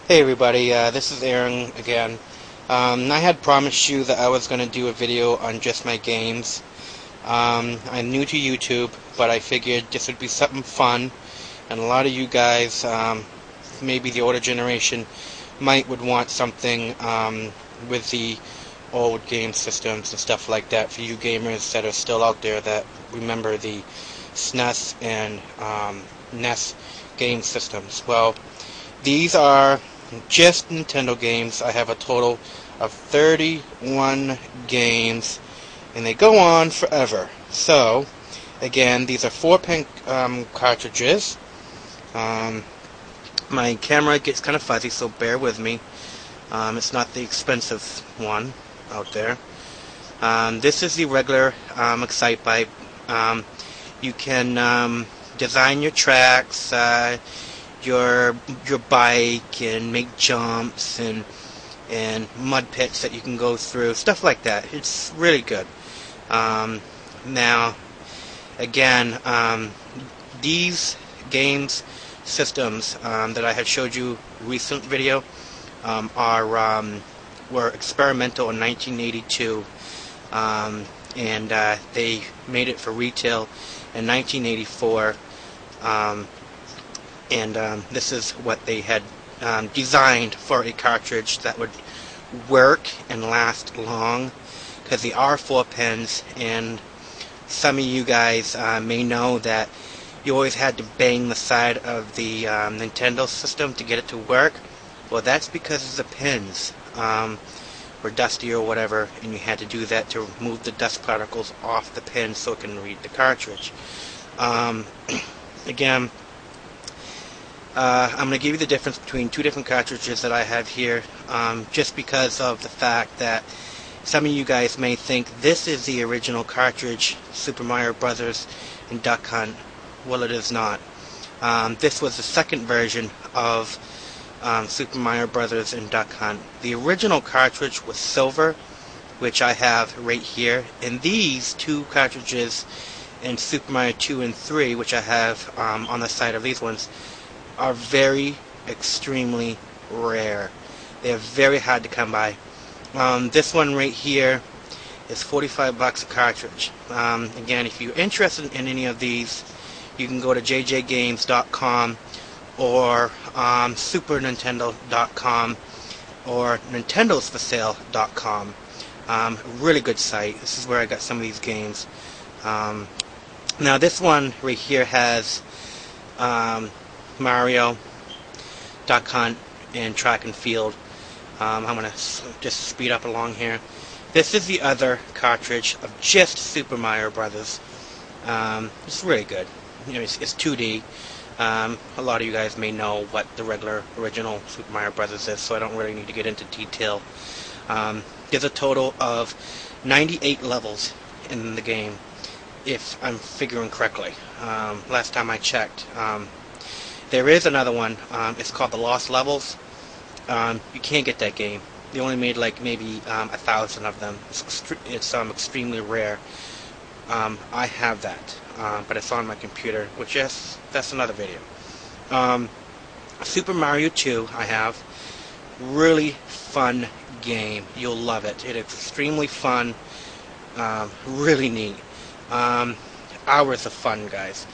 Hey everybody, this is Aaron again. I had promised you that I was going to do a video on just my games. I'm new to YouTube, but I figured this would be something fun, and a lot of you guys, maybe the older generation, would want something with the old game systems and stuff like that for you gamers that are still out there that remember the SNES and NES game systems. Well, these are just Nintendo games. I have a total of 31 games, and they go on forever. So, again, these are 4-pin cartridges. My camera gets kind of fuzzy, so bear with me. It's not the expensive one out there. This is the regular Excite-Bike. You can design your tracks, your bike, and make jumps and mud pits that you can go through, stuff like that. It's really good. Now, again, these games systems that I had showed you recent video were experimental in 1982, and they made it for retail in 1984. This is what they had designed for a cartridge that would work and last long, because they are 4 pins, and some of you guys may know that you always had to bang the side of the Nintendo system to get it to work. Well, that's because the pins were dusty or whatever, and you had to do that to remove the dust particles off the pin so it can read the cartridge. Again, I'm going to give you the difference between two different cartridges that I have here, just because of the fact that some of you guys may think this is the original cartridge, Super Mario Brothers and Duck Hunt. Well, it is not. This was the second version of Super Mario Brothers and Duck Hunt. The original cartridge was silver, which I have right here, and these two cartridges in Super Mario 2 and 3, which I have on the side of these ones, are very extremely rare. They are very hard to come by. This one right here is 45 bucks a cartridge. Again, if you're interested in any of these, you can go to jjgames.com or supernintendo.com or nintendosforsale.com. Really good site. This is where I got some of these games. Now this one right here has Mario, Duck Hunt, and Track and Field. I'm going to just speed up along here. This is the other cartridge of just Super Mario Brothers. It's really good. You know, it's 2D. A lot of you guys may know what the regular original Super Mario Brothers is, so I don't really need to get into detail. There's a total of 98 levels in the game, if I'm figuring correctly. Last time I checked. There is another one. It's called the Lost Levels. You can't get that game. They only made like maybe 1,000 of them. It's extremely rare. I have that, but it's on my computer, which that's another video. Super Mario 2 I have. Really fun game. You'll love it. It is extremely fun. Really neat. Hours of fun, guys.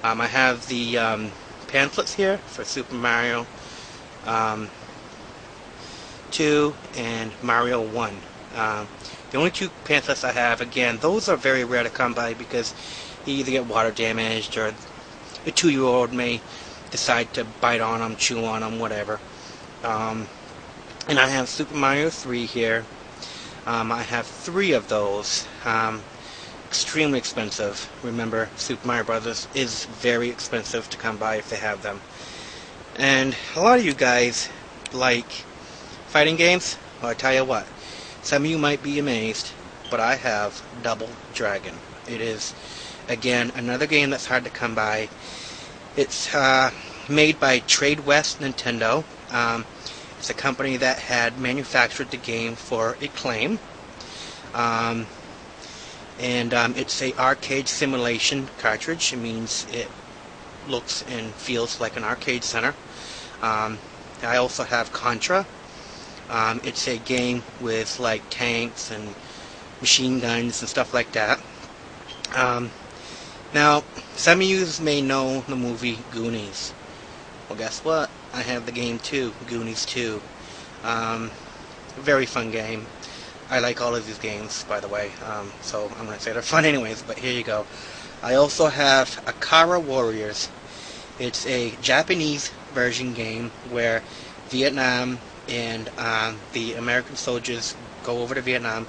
I have the pamphlets here for Super Mario 2 and Mario 1. The only two pamphlets I have, again, those are very rare to come by because you either get water damaged or a 2-year-old may decide to bite on them, chew on them, whatever. And I have Super Mario 3 here. I have 3 of those. Extremely expensive. Remember, Super Mario Brothers is very expensive to come by if they have them. And a lot of you guys like fighting games. Well, I tell you what, some of you might be amazed, but I have Double Dragon. It is, again, another game that's hard to come by. It's made by Trade West Nintendo. It's a company that had manufactured the game for Acclaim. It's a arcade simulation cartridge. It means it looks and feels like an arcade center. I also have Contra. It's a game with like tanks and machine guns and stuff like that. Um, Now, some of you may know the movie Goonies. Well, guess what? I have the game too, Goonies 2. Very fun game. I like all of these games, by the way, so I'm going to say they're fun anyways, but here you go. I also have Akara Warriors. It's a Japanese version game where Vietnam and the American soldiers go over to Vietnam,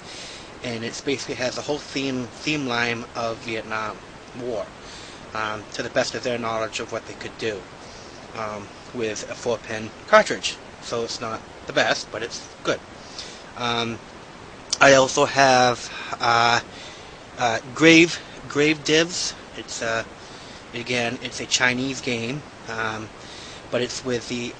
and it basically has a whole theme line of Vietnam War, to the best of their knowledge of what they could do, with a 4-pin cartridge. So it's not the best, but it's good. I also have Grave Divs. It's again, it's a Chinese game, but it's with the